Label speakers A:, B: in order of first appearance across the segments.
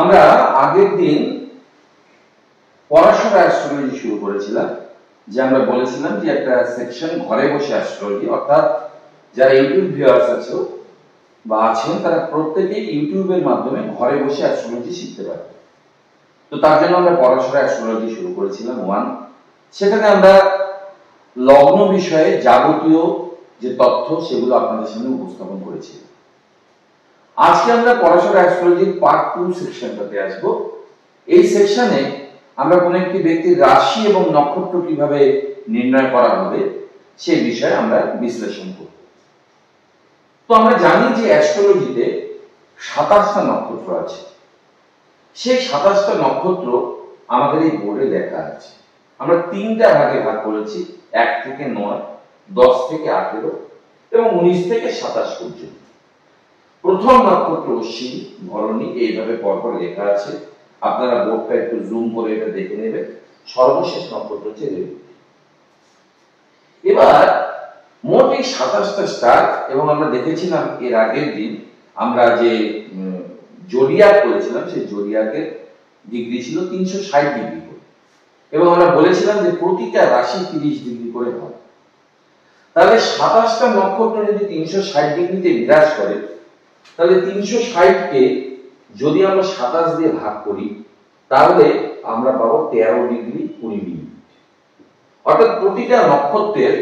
A: আমরা আগের দিন পড়াশোনা অ্যাস্ট্রোলজি শুরু করেছিলাম, যে আমরা বলেছিলাম যে একটা সেকশন ঘরে বসে অ্যাস্ট্রোলজি, অর্থাৎ যারা ইউটিউব ভিউয়ার্স আছে বা আছেন তারা প্রত্যেকেই ইউটিউবের মাধ্যমে ঘরে বসে অ্যাস্ট্রোলজি শিখতে পারে। তো তার জন্য আমরা পড়াশোনা অ্যাস্ট্রোলজি শুরু করেছিলাম 1। সেখানে আমরা লগ্ন বিষয়ে যাবতীয় যে তথ্য সেগুলো আপনাদের সামনে উপস্থাপন করেছি। আজকে আমরা পড়াশোনা অ্যাস্ট্রোলজির পার্ট 2 সেকশনটাতে আসব। এই সেকশনে আমরা কোন একটি ব্যক্তির রাশি এবং নক্ষত্র কিভাবে নির্ণয় করা হবে সেই বিষয়ে আমরা বিশ্লেষণ করব। তো আমরা জানি যে অ্যাস্ট্রোলজিতে 27টা নক্ষত্র আছে। সেই 27টা নক্ষত্র আমাদের এই বোর্ডে লেখা আছে। আমরা 3টা ভাগে ভাগ করেছি, 1 থেকে 9, 10 থেকে 18 এবং 19 থেকে 27 পর্যন্ত। প্রথম নক্ষত্র অশ্বিনী, ভরণী, এইভাবে পরপর লেখা আছে। আপনারা বোর্ডটা একটু জুম করে এটা দেখে নেবেন। সর্বশেষ নক্ষত্র হচ্ছে রেবতী। এবার মোট এই 27টা স্টার, এবং আমরা দেখেছিলাম এর আগের দিন আমরা যে জোডিয়াক করেছিলাম সেই জোডিয়াকের ডিগ্রি ছিল 360 ডিগ্রি করে, এবং আমরা বলেছিলাম যে প্রতিটা রাশি 30 ডিগ্রি করে হয়। তাহলে 27টা নক্ষত্র যদি 360 ডিগ্রিতে বিরাজ করে, তাহলে 360 কে যদি আমরা 27 দিয়ে ভাগ করি তাহলে আমরা পাবো 13 ডিগ্রি 20 মিনিট। অর্থাৎ প্রতিটা নক্ষত্রের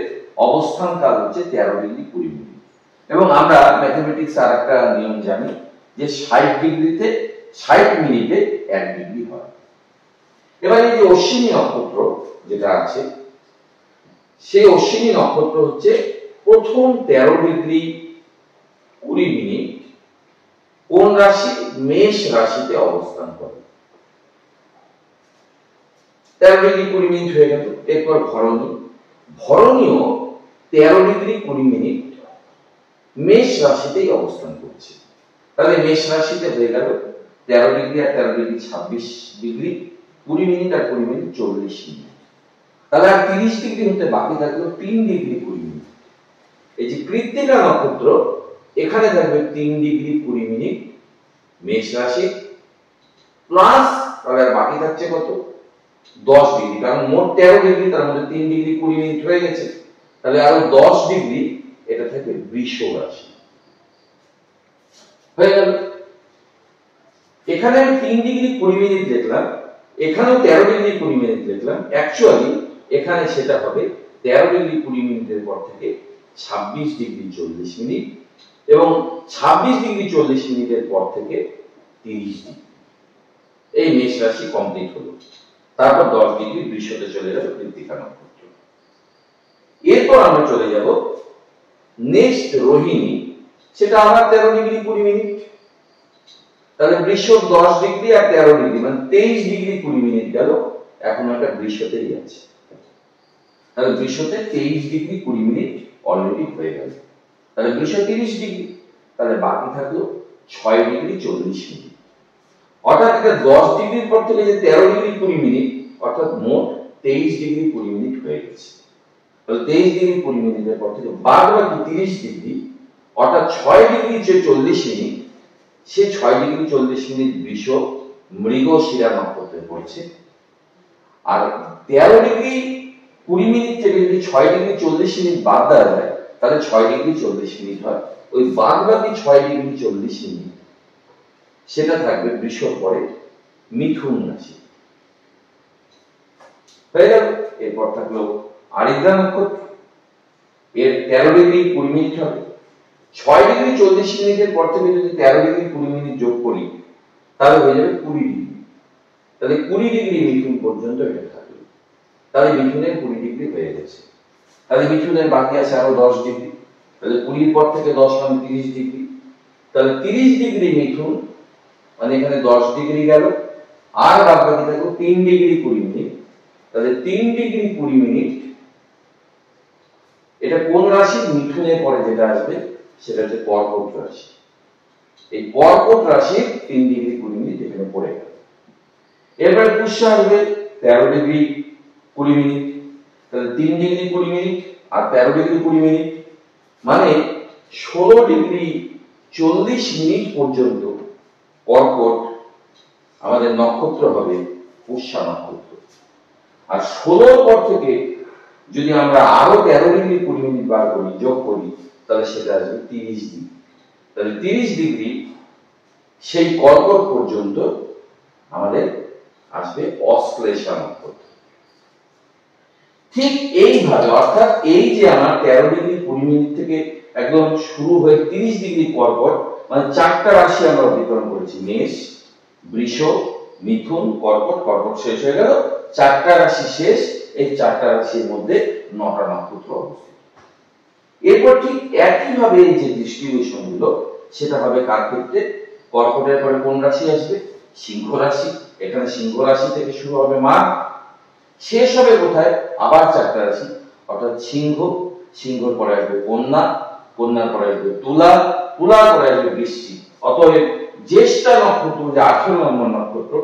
A: অবস্থান কাল হচ্ছে 13 ডিগ্রি 20 মিনিট। এবং আমরা ম্যাথমেটিক্স আর একটা নিয়ম জানি যে 60 ডিগ্রিতে 60 মিনিটে 1 ডিগ্রি হয়। এবার এই যে অশ্বিনী নক্ষত্র যেটা আছে, সেই অশ্বিনী নক্ষত্র হচ্ছে প্রথম 13 ডিগ্রি 20 মিনিট কোন রাশি? মেষ রাশিতে অবস্থান করে। 13 ডিগ্রি 20 মিনিট হয়ে গেল। এরপর ভরণী, ভরণীও 13 ডিগ্রি 20 মিনিট মেষ রাশিতেই অবস্থান করছে। তাহলে মেষ রাশিতে হয়ে গেল 13 ডিগ্রি আর 13 ডিগ্রি 26 ডিগ্রি 20 মিনিট আর 20 মিনিট 40 মিনিট। তাহলে আর 30 ডিগ্রি হতে বাকি থাকলো 3 ডিগ্রি 20 মিনিট। এই যে কৃত্তিকা নক্ষত্র, এখানে থাকবে 3 ডিগ্রি 20 মিনিট মেষ রাশি, প্লাস তাহলে বাকি থাকছে কত? 10 ডিগ্রি, কারণ মোট 13 ডিগ্রি, তার মধ্যে 3 ডিগ্রি 20 মিনিট হয়ে গেছে। তাহলে আরো 10 ডিগ্রি, এটা থাকবে বৃষ রাশি। হয়ে গেল। এখানে আমি 3 ডিগ্রি 20 মিনিট লিখলাম, এখানেও 13 ডিগ্রি 20 মিনিট লিখলাম। অ্যাকচুয়ালি এখানে সেটা হবে 13 ডিগ্রি 20 মিনিটের পর থেকে 26 ডিগ্রি 40 মিনিট, এবং 26 ডিগ্রি 40 মিনিটের পর থেকে 30 ডিগ্রি। এই মেষ রাশি কমপ্লিট হলো। তারপর 10 ডিগ্রি বৃষতে চলে যাবে কৃত্তিকা নক্ষত্র। এরপর আমরা চলে যাব নেক্সট রোহিণী, সেটা আবার 13 ডিগ্রি 20 মিনিট। তাহলে বৃষ 10 ডিগ্রি আর 13 ডিগ্রি মানে 23 ডিগ্রি 20 মিনিট গেল। এখন একটা বৃষতেই আছে। তাহলে বৃষতে 23 ডিগ্রি 20 মিনিট অলরেডি হয়ে গেল। তাহলে বৃষ 30 ডিগ্রি, তাহলে বাকি থাকলো 6 ডিগ্রি 40 মিনিট। অর্থাৎ এটা 10 ডিগ্রির পর থেকে যে 13 ডিগ্রি 20 মিনিট, অর্থাৎ মোট 23 ডিগ্রি 20 মিনিট হয়ে গেছে। তাহলে 23 ডিগ্রি 20 মিনিটের পর থেকে বাদ বাকি 30 ডিগ্রি, অর্থাৎ 6 ডিগ্রি যে 40 মিনিট, সেই 6 ডিগ্রি 40 মিনিট বৃষ মৃগশিরা নক্ষত্রে পড়ছে। আর 13 ডিগ্রি 20 মিনিট থেকে যদি 6 ডিগ্রি 40 মিনিট বাদ দেওয়া যায়, তাহলে 6 ডিগ্রি 40 মিনিট হয়। ওই বাদ বাকি 6 ডিগ্রি 40 মিনিট সেটা থাকবে বৃষর পরে মিথুন রাশি। হয়ে গেল। এরপর থাকলো আরিদ্রা নক্ষত্র, এর 13 ডিগ্রি 20 মিনিট হবে। 6 ডিগ্রি 40 মিনিটের পর থেকে যদি 13 ডিগ্রি 20 মিনিট যোগ করি তাহলে হয়ে যাবে 20 ডিগ্রি। তাহলে 20 ডিগ্রি মিথুন পর্যন্ত এটা থাকবে। তাহলে মিথুনের 20 ডিগ্রি হয়ে গেছে। তাহলে মিথুনের বাকি আছে আরো 10 ডিগ্রি। তাহলে 20 পর থেকে 10 মানে 30 ডিগ্রি। তাহলে 30 ডিগ্রি মিথুন মানে এখানে 10 ডিগ্রি গেল, আর বাদ বাকি থাকলো 3 ডিগ্রি 20 মিনিট। তাহলে 3 ডিগ্রি 20 মিনিট, এটা কোন রাশি? মিথুনের পরে যেটা আসবে সেটা হচ্ছে কর্কট রাশি। এই কর্কট রাশির 3 ডিগ্রি 20 মিনিট এখানে পড়ে গেল। এরপরে পুষ্য আসবে 13 ডিগ্রি 20 মিনিট। তাহলে 3 ডিগ্রি 20 মিনিট আর 13 ডিগ্রি 20 মিনিট মানে 16 ডিগ্রি 40 মিনিট পর্যন্ত কর্কট আমাদের নক্ষত্র হবে পুষ্যা নক্ষত্র। আর 16 পর থেকে যদি আমরা আরো 13 ডিগ্রি 20 মিনিট বার করি, যোগ করি, তাহলে সেটা আসবে 30 ডিগ্রি। তাহলে 30 ডিগ্রি সেই কর্কট পর্যন্ত আমাদের আসবে অশ্লেষা নক্ষত্র। ঠিক এইভাবে, অর্থাৎ এই যে আমার 13 ডিগ্রি 20 মিনিট থেকে একদম শুরু হয়ে 30 ডিগ্রি কর্কট, মানে 4টা রাশি আমরা অতিক্রম করেছি, মেষ, বৃষ, মিথুন, কর্কট, কর্কট শেষ হয়ে গেল, 4টা রাশি শেষ। এই 4টা রাশির মধ্যে 9টা নক্ষত্র অবস্থিত। এরপর ঠিক একইভাবে এই যে ডিস্ট্রিবিউশন গুলো, সেটা হবে কার ক্ষেত্রে? কর্কটের পরে কোন রাশি আসবে? সিংহ রাশি। এখানে সিংহ রাশি থেকে শুরু হবে মাঘ, শেষ হবে কোথায়? আবার 4টা রাশি, অর্থাৎ সিংহ, সিংহর পরে আসবে কন্যা, কন্যার পরে আসবে তুলা, তুলার পরে আসবে বৃশ্চিক। অতএব জ্যেষ্ঠা নক্ষত্র, যে 18 নম্বর নক্ষত্র,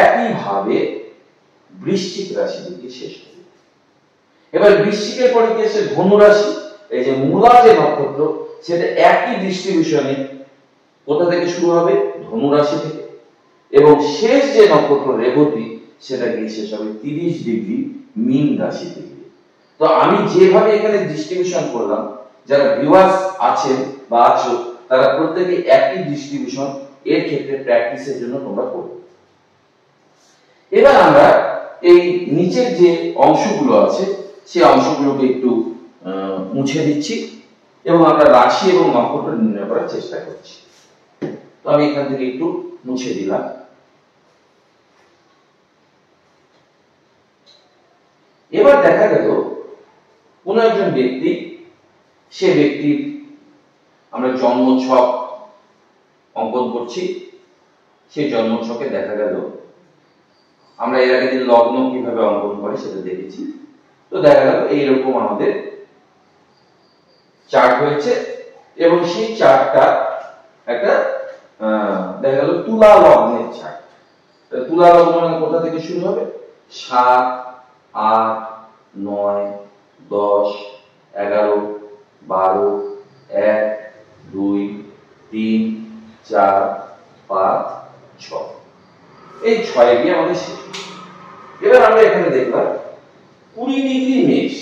A: একইভাবে বৃশ্চিক রাশি দিকে শেষ হবে। এবার বৃশ্চিকের পরে কি আসে? ধনু রাশি। এই যে মূলা যে নক্ষত্র, সেটা একই ডিস্ট্রিবিউশনে কোথা থেকে শুরু হবে? ধনু রাশি থেকে। এবং শেষ যে নক্ষত্র রেবতী, সেটা গিয়ে শেষ হবে 30 ডিগ্রি মীন রাশি থেকে। তো আমি যেভাবে এখানে ডিস্ট্রিবিউশন করলাম, যারা ভিউয়ার্স আছেন বা আছো, তারা প্রত্যেকে একই ডিস্ট্রিবিউশন এর ক্ষেত্রে প্র্যাকটিসের জন্য তোমরা করবে। এবার আমরা এই নিচের যে অংশগুলো আছে, সেই অংশগুলোকে একটু মুছে দিচ্ছি এবং আমরা রাশি এবং নক্ষত্র নির্ণয় করার চেষ্টা করছি। তো আমি এখান থেকে একটু মুছে দিলাম। এবার দেখা গেল কোন একজন ব্যক্তি, সে ব্যক্তির আমরা জন্মছক অঙ্কন করছি। সেই জন্মছকে দেখা গেল, আমরা এর আগে দিন লগ্ন কিভাবে অঙ্কন করে সেটা দেখেছি। তো দেখা গেল এইরকম আমাদের চার্ট হয়েছে এবং সেই চার্টটা একটা দেখা গেল তুলা লগ্নের চার্ট। তুলা লগ্ন মানে কোথা থেকে শুরু হবে? 7, 8, 9, 10, 11, 12, 1, 2, 3, 4, 5, 6, এই 6 দিয়ে আমাদের শেষ। এবার আমরা এখানে দেখলাম 20 ডিগ্রি মেষ।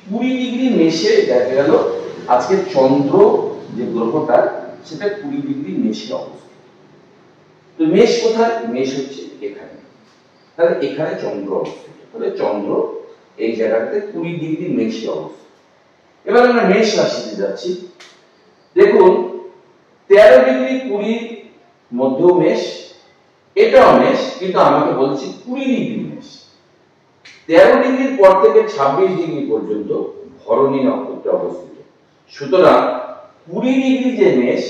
A: 20 ডিগ্রি মেষে দেখা গেল আজকে চন্দ্র যে গ্রহটা, সেটা 20 ডিগ্রি মেষে অবস্থিত। তো মেষ কোথায়? মেষ হচ্ছে এখানে। তাহলে এখানে চন্দ্র অবস্থিত, তাহলে চন্দ্র এই জায়গাতে 20 ডিগ্রি মেষে অবস্থিত। এবার আমরা মেষ রাশিতে যাচ্ছি। দেখুন 13 ডিগ্রি 20 মধ্যেও মেষ, এটাও মেষ, কিন্তু আমাকে বলছি 20 ডিগ্রি মেষ। 13 ডিগ্রির পর থেকে 26 ডিগ্রি পর্যন্ত ভরণী নক্ষত্র অবস্থিত। সুতরাং 20 ডিগ্রি যে মেষ,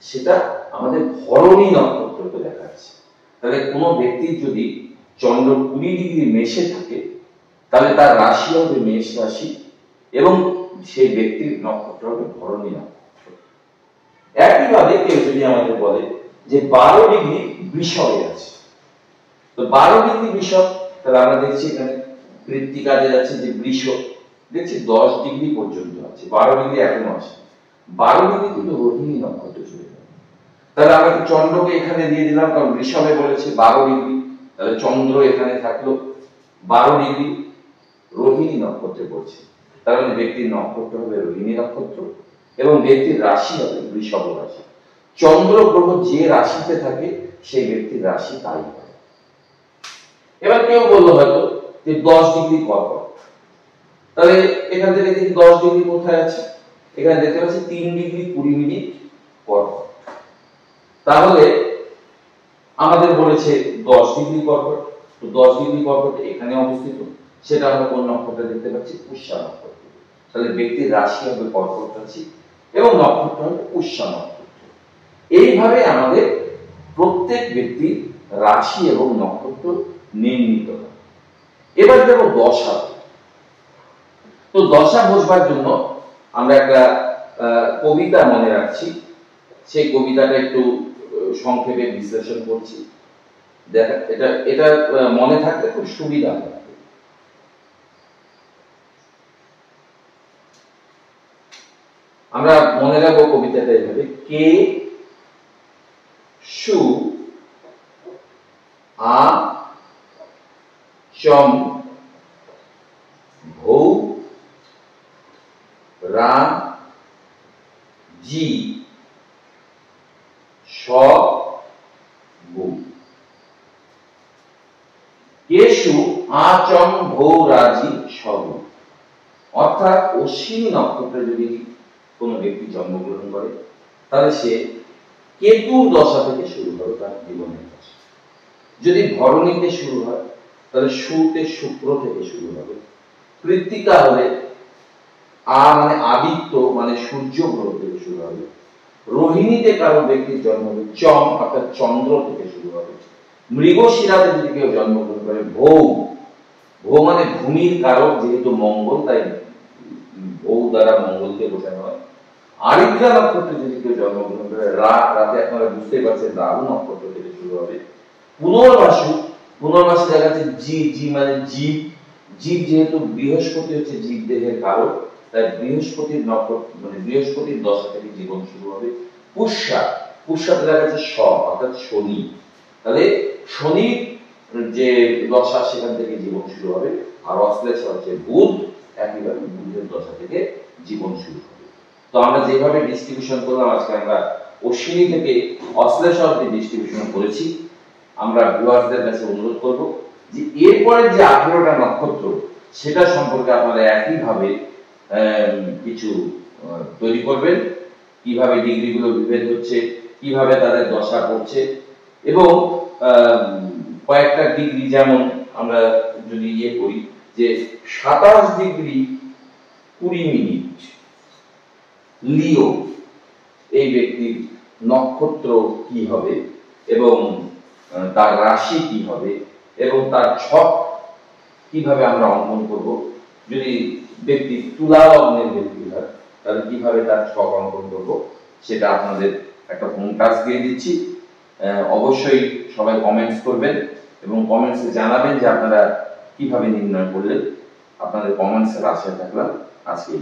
A: সেটা আমাদের ভরণী নক্ষত্রকে দেখাচ্ছে। তাহলে কোনো ব্যক্তির যদি চন্দ্র 20 ডিগ্রি মেষে থাকে, তাহলে তার রাশি হবে মেষ রাশি এবং সেই ব্যক্তির নক্ষত্র হবে ভরণী নক্ষত্র। একইভাবে কেউ যদি আমাদের বলে যে 12 ডিগ্রি বৃষভে আছে, তো 12 ডিগ্রি বৃষভ, তাহলে আমরা দেখছি এখানে কৃত্তিকাতে যাচ্ছে যে বৃষ, দেখছি 10 ডিগ্রি পর্যন্ত আছে, 12 ডিগ্রি এখনো আছে। 12 ডিগ্রি কিন্তু রোহিণী নক্ষত্র চলে যাবে। তাহলে আমরা চন্দ্রকে এখানে দিয়ে দিলাম, কারণ বৃষভে বলেছে 12 ডিগ্রি, তাহলে চন্দ্র এখানে থাকলো 12 ডিগ্রি রোহিণী নক্ষত্রে পড়ছে। তার মানে ব্যক্তির নক্ষত্র হবে রোহিণী নক্ষত্র এবং ব্যক্তির রাশি হবে বৃষভ রাশি। চন্দ্র গ্রহ যে রাশিতে থাকে, সেই ব্যক্তির রাশি তাই হয়। এবার কেউ বললো হয়তো যে 10 ডিগ্রি কর্কট, তাহলে এখান থেকে দেখি 10 ডিগ্রি কোথায় আছে? এখানে দেখতে পাচ্ছি 3 ডিগ্রি 20 মিনিট কর্কট। তাহলে আমাদের বলেছে 10 ডিগ্রি কর্কট, তো 10 ডিগ্রি কর্কট এখানে অবস্থিত, সেটা আমরা কোন নক্ষত্রে দেখতে পাচ্ছি? পুষ্যা নক্ষত্র। তাহলে ব্যক্তির রাশি হবে কর্কট রাশি এবং নক্ষত্র হবে পুষ্যা নক্ষত্র। এইভাবে আমাদের প্রত্যেক ব্যক্তির রাশি এবং নক্ষত্র নির্ণীত হয়। এবার দেখো দশা। তো দশা বোঝবার জন্য আমরা একটা কবিতা মনে রাখছি, সেই কবিতাটা একটু সংক্ষেপে বিশ্লেষণ করছি। দেখা, এটা এটা মনে থাকলে খুব সুবিধা হবে। আমরা মনে রাখবো কবিতাটা এভাবে: কে সু আ চম ভৌ রা জি স গু। কেশু আচম ভৌ রাজি সগু। অর্থাৎ অশ্বিনী নক্ষত্রে যদি কোনো ব্যক্তি জন্মগ্রহণ করে তাহলে সে কেতুর দশা থেকে শুরু হবে তার জীবনের দশা। যদি ভরণীতে শুরু হয় তাহলে শুতে শুক্র থেকে শুরু হবে। কৃত্তিকা হলে মানে আদিত্য মানে সূর্য গ্রহ থেকে শুরু হবে। রোহিণীতে কারো ব্যক্তির জন্ম হবে চম অর্থাৎ চন্দ্র থেকে শুরু হবে। মৃগশিরাতে যদি কেউ জন্মগ্রহণ করে ভৌ, ভৌ মানে ভূমির কারক যেহেতু মঙ্গল, তাই ভৌ দ্বারা মঙ্গলকে বোঝানো হয়। আরিদ্রা নক্ষত্রে যদি কেউ জন্মগ্রহণ করে রাতে আপনারা বুঝতেই পারছেন রাহু নক্ষত্র থেকে শুরু হবে। পুনর্বাসু, পুনর্বাসু দেখা যাচ্ছে জি মানে জীব, জীব যেহেতু বৃহস্পতি হচ্ছে জীব দেহের কারক, তাই বৃহস্পতির নক্ষত্র মানে বৃহস্পতির দশা থেকে জীবন শুরু হবে। পুষ্যা, পুষ্যাতে দেখা যাচ্ছে স অর্থাৎ শনি, তাহলে শনির যে দশা সেখান থেকে জীবন শুরু হবে। আর অশ্লেষা হচ্ছে বুধ, একইভাবে বুধের দশা থেকে জীবন শুরু হবে। তো আমরা যেভাবে ডিস্ট্রিবিউশন করলাম, আজকে আমরা অশ্বিনী থেকে অশ্লেষা অবধি ডিস্ট্রিবিউশন করেছি। আমরা ভিউয়ারদের কাছে অনুরোধ করব যে এরপরে যে 18টা নক্ষত্র সেটা সম্পর্কে আপনারা একইভাবে কিছু তৈরি করবেন, কিভাবে ডিগ্রিগুলো বিভেদ হচ্ছে, কিভাবে তাদের দশা পড়ছে, এবং কয়েকটা ডিগ্রি যেমন আমরা যদি করি যে 27 ডিগ্রি 20 মিনিট লিও এই ব্যক্তির নক্ষত্র কি হবে এবং তার রাশি কি হবে এবং তার ছক কিভাবে আমরা অঙ্কন করব। যদি ব্যক্তি তুলা লগ্নের ব্যক্তি হয় তাহলে কিভাবে তার ছক অঙ্কন করব সেটা আপনাদের একটা হোম টাস্ক দিয়ে দিচ্ছি। অবশ্যই সবাই কমেন্টস করবেন এবং কমেন্টসে জানাবেন যে আপনারা কিভাবে নির্ণয় করলেন। আপনাদের কমেন্টসের আশায় থাকলাম। আজকে এই